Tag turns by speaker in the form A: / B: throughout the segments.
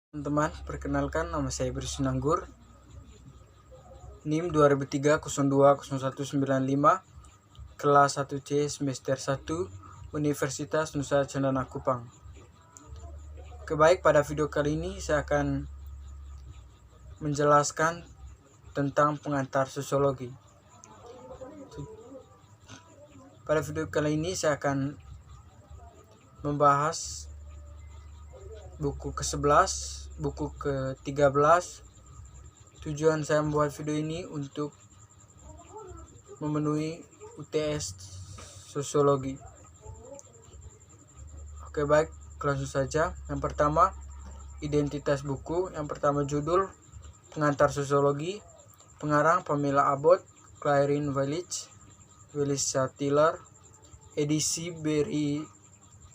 A: Teman-teman, perkenalkan nama saya Beri Sinanggur, NIM 2003-02-0195, kelas 1C semester 1, Universitas Nusa Cendana Kupang. Baik, pada video kali ini saya akan menjelaskan tentang pengantar sosiologi. Pada video kali ini saya akan membahas buku ke-11, buku ke-13. Tujuan saya membuat video ini untuk memenuhi UTS sosiologi. Oke, baik, langsung saja. Yang pertama, identitas buku. Yang pertama, judul Pengantar Sosiologi, pengarang Pamela Abbott, Claire Village, Willis Tiller, edisi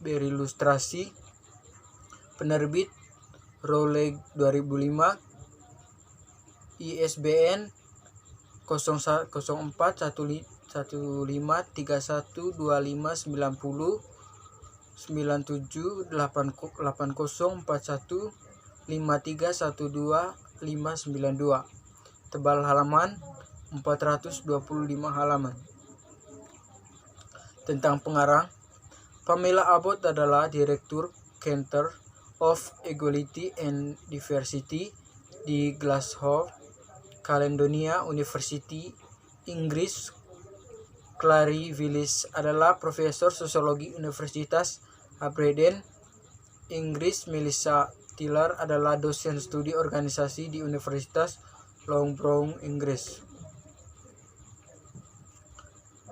A: berilustrasi, penerbit Rowley 2005, ISBN 0415312590 9780415312 tebal halaman 425 halaman. Tentang pengarang, Pamela Abbott adalah Direktur Center of Equality and Diversity di Glasgow, Caledonia University, Inggris. Claire Willis adalah Profesor Sosiologi Universitas Aberdeen, Inggris. Melissa Tiller adalah Dosen Studi Organisasi di Universitas Loughborough, Inggris.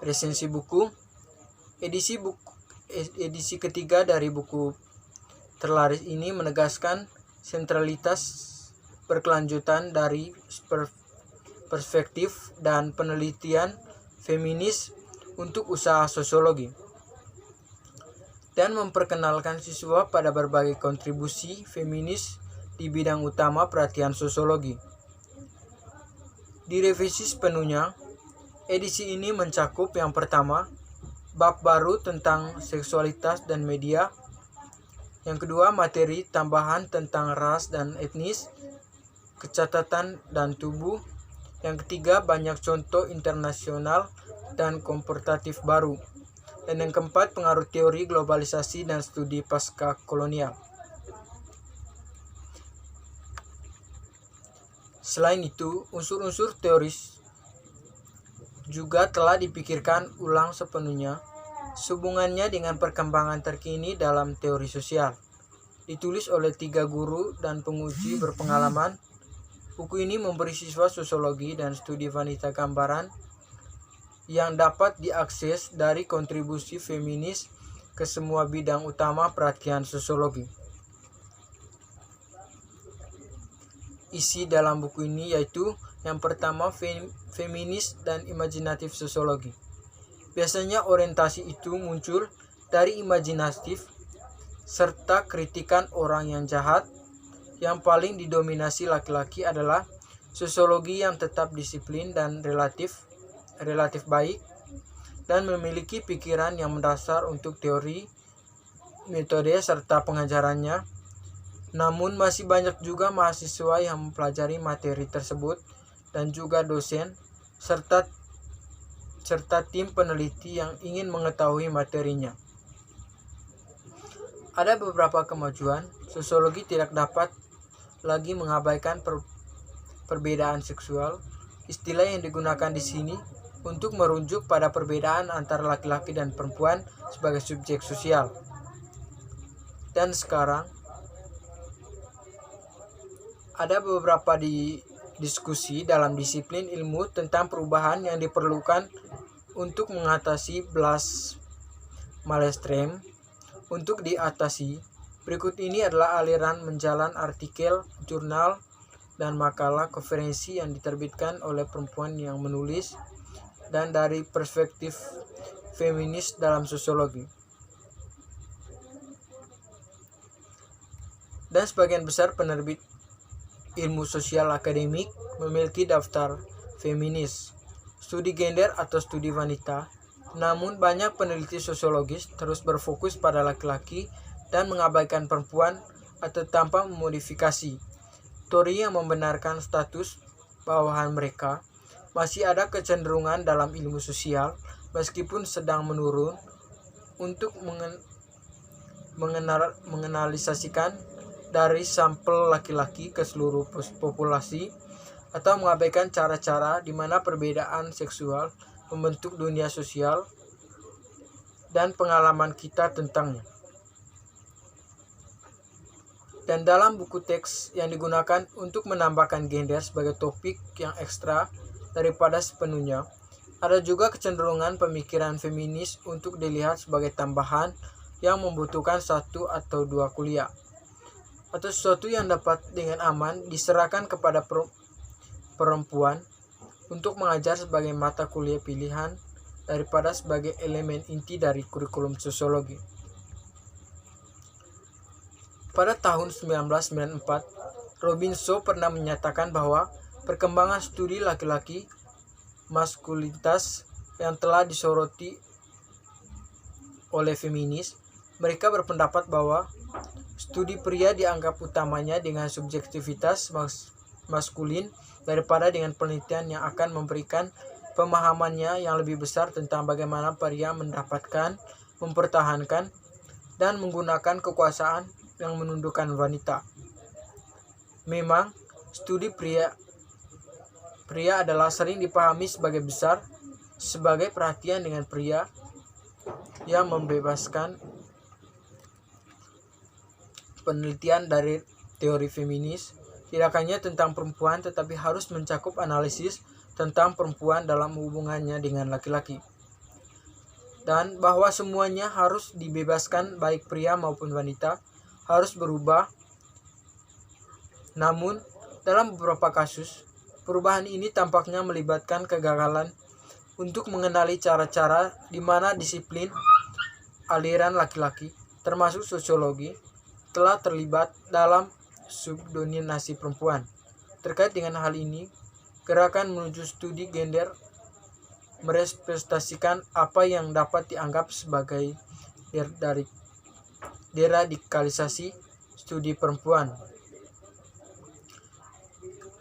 A: Resensi buku. Edisi ketiga dari buku terlaris ini menegaskan sentralitas berkelanjutan dari perspektif dan penelitian feminis untuk usaha sosiologi, dan memperkenalkan siswa pada berbagai kontribusi feminis di bidang utama perhatian sosiologi. Direvisi sepenuhnya, edisi ini mencakup yang pertama, bab baru tentang seksualitas dan media. Yang kedua, materi tambahan tentang ras dan etnis, kecatatan dan tubuh. Yang ketiga, banyak contoh internasional dan komparatif baru. Dan yang keempat, pengaruh teori globalisasi dan studi pasca kolonial. Selain itu, unsur-unsur teoris juga telah dipikirkan ulang sepenuhnya, sehubungannya dengan perkembangan terkini dalam teori sosial. Ditulis oleh 3 guru dan penguji berpengalaman. Buku ini memberi siswa sosiologi dan studi wanita gambaran yang dapat diakses dari kontribusi feminis ke semua bidang utama perhatian sosiologi. Isi dalam buku ini yaitu yang pertama, feminis dan imajinatif sosiologi. Biasanya orientasi itu muncul dari imajinatif serta kritikan orang yang jahat. Yang paling didominasi laki-laki adalah sosiologi yang tetap disiplin dan relatif baik dan memiliki pikiran yang mendasar untuk teori, metode serta pengajarannya. Namun masih banyak juga mahasiswa yang mempelajari materi tersebut dan juga dosen serta tim peneliti yang ingin mengetahui materinya. Ada beberapa kemajuan. Sosiologi tidak dapat lagi mengabaikan perbedaan seksual. Istilah yang digunakan di sini untuk merujuk pada perbedaan antara laki-laki dan perempuan sebagai subjek sosial. Dan sekarang ada beberapa diskusi dalam disiplin ilmu tentang perubahan yang diperlukan untuk mengatasi Blas Malestroom. Untuk diatasi, berikut ini adalah aliran menjalan artikel, jurnal, dan makalah konferensi yang diterbitkan oleh perempuan yang menulis dan dari perspektif feminis dalam sosiologi. Dan sebagian besar penerbit ilmu sosial akademik memiliki daftar feminis, studi gender atau studi wanita. Namun banyak peneliti sosiologis terus berfokus pada laki-laki dan mengabaikan perempuan atau tanpa memodifikasi. Teori yang membenarkan status bawahan mereka masih ada kecenderungan dalam ilmu sosial, meskipun sedang menurun, untuk menganalisasikan dari sampel laki-laki ke seluruh populasi, atau mengabaikan cara-cara di mana perbedaan seksual membentuk dunia sosial dan pengalaman kita tentangnya. Dan dalam buku teks yang digunakan untuk menambahkan gender sebagai topik yang ekstra daripada sepenuhnya, ada juga kecenderungan pemikiran feminis untuk dilihat sebagai tambahan yang membutuhkan 1 atau 2 kuliah, atau sesuatu yang dapat dengan aman diserahkan kepada perempuan untuk mengajar sebagai mata kuliah pilihan daripada sebagai elemen inti dari kurikulum sosiologi. Pada tahun 1994, Robinson pernah menyatakan bahwa perkembangan studi laki-laki maskulinitas yang telah disoroti oleh feminis, mereka berpendapat bahwa studi pria dianggap utamanya dengan subjektivitas maskulin daripada dengan penelitian yang akan memberikan pemahamannya yang lebih besar tentang bagaimana pria mendapatkan, mempertahankan, dan menggunakan kekuasaan yang menundukkan wanita. Memang, studi pria adalah sering dipahami sebagai besar, sebagai perhatian dengan pria yang membebaskan penelitian dari teori feminis, tidak hanya tentang perempuan tetapi harus mencakup analisis tentang perempuan dalam hubungannya dengan laki-laki. Dan bahwa semuanya harus dibebaskan, baik pria maupun wanita, harus berubah. Namun, dalam beberapa kasus, perubahan ini tampaknya melibatkan kegagalan untuk mengenali cara-cara di mana disiplin aliran laki-laki, termasuk sosiologi, telah terlibat dalam subdominasi perempuan. Terkait dengan hal ini, gerakan menuju studi gender merepresentasikan apa yang dapat dianggap sebagai deradikalisasi studi perempuan.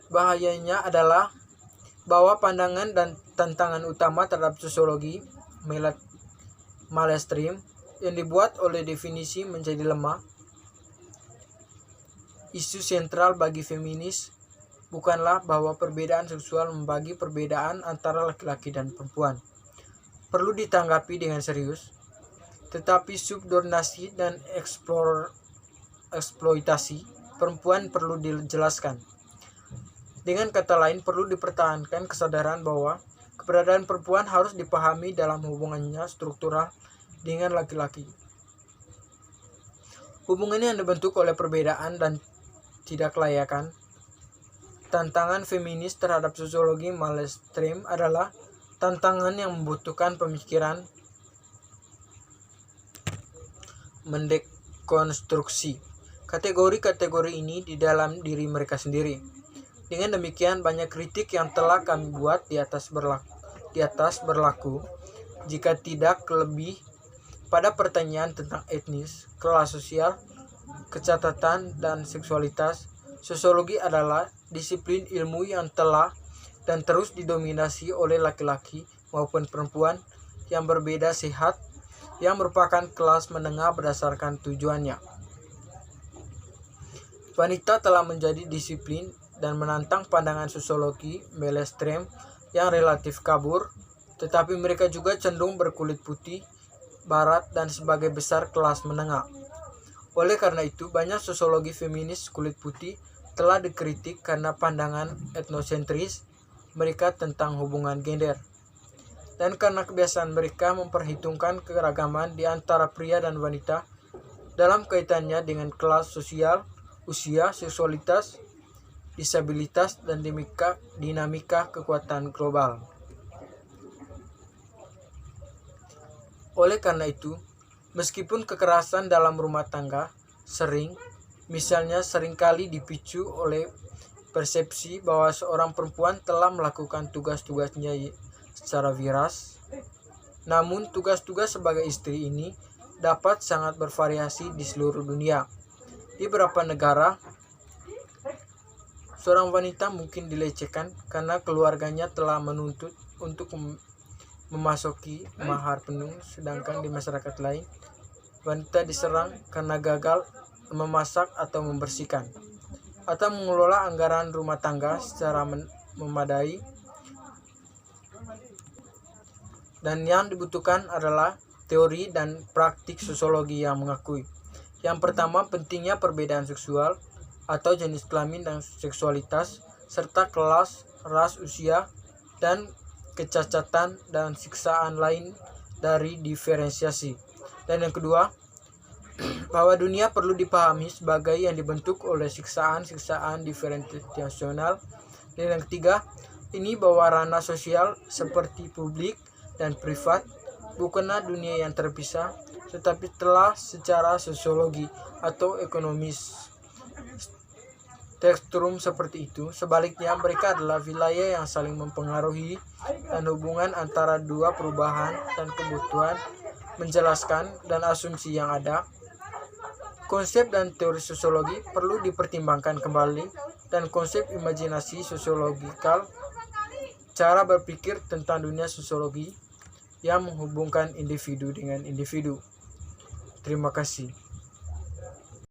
A: Bahayanya adalah bahwa pandangan dan tantangan utama terhadap sosiologi mainstream yang dibuat oleh definisi menjadi lemah. Isu sentral bagi feminis bukanlah bahwa perbedaan seksual membagi perbedaan antara laki-laki dan perempuan perlu ditanggapi dengan serius, tetapi subordinasi dan eksploitasi perempuan perlu dijelaskan. Dengan kata lain, perlu dipertahankan kesadaran bahwa keberadaan perempuan harus dipahami dalam hubungannya struktural dengan laki-laki. Hubungan yang dibentuk oleh perbedaan dan tidak kelayakan. Tantangan feminis terhadap sosiologi mainstream adalah tantangan yang membutuhkan pemikiran mendekonstruksi kategori-kategori ini di dalam diri mereka sendiri. Dengan demikian, banyak kritik yang telah kami buat di atas berlaku jika tidak lebih pada pertanyaan tentang etnis, kelas sosial, kecatatan, dan seksualitas. Sosiologi adalah disiplin ilmu yang telah dan terus didominasi oleh laki-laki maupun perempuan yang berbeda sehat, yang merupakan kelas menengah berdasarkan tujuannya. Wanita telah menjadi disiplin dan menantang pandangan sosiologi mainstream yang relatif kabur, tetapi mereka juga cenderung berkulit putih, barat, dan sebagai besar kelas menengah. Oleh karena itu, banyak sosiologi feminis kulit putih telah dikritik karena pandangan etnosentris mereka tentang hubungan gender, dan karena kebiasaan mereka memperhitungkan keragaman di antara pria dan wanita dalam kaitannya dengan kelas sosial, usia, seksualitas, disabilitas, dan dinamika kekuatan global. Oleh karena itu, meskipun kekerasan dalam rumah tangga seringkali dipicu oleh persepsi bahwa seorang perempuan telah melakukan tugas-tugasnya secara viras, namun tugas-tugas sebagai istri ini dapat sangat bervariasi di seluruh dunia. Di beberapa negara, seorang wanita mungkin dilecehkan karena keluarganya telah menuntut untuk memasuki mahar penuh, sedangkan di masyarakat lain, wanita diserang karena gagal memasak atau membersihkan, atau mengelola anggaran rumah tangga secara memadai. Dan yang dibutuhkan adalah teori dan praktik sosiologi yang mengakui. Yang pertama, pentingnya perbedaan seksual atau jenis kelamin dan seksualitas, serta kelas, ras, usia, dan kecacatan dan siksaan lain dari diferensiasi. Dan yang kedua, bahwa dunia perlu dipahami sebagai yang dibentuk oleh siksaan-siksaan diferensiasional. Dan yang ketiga, ini bahwa ranah sosial seperti publik dan privat bukanlah dunia yang terpisah, tetapi telah secara sosiologi atau ekonomis spektrum seperti itu. Sebaliknya, mereka adalah wilayah yang saling mempengaruhi, dan hubungan antara dua perubahan dan kebutuhan menjelaskan dan asumsi yang ada. Konsep dan teori sosiologi perlu dipertimbangkan kembali, dan konsep imajinasi sosiologikal, cara berpikir tentang dunia sosiologi yang menghubungkan individu dengan individu. Terima kasih.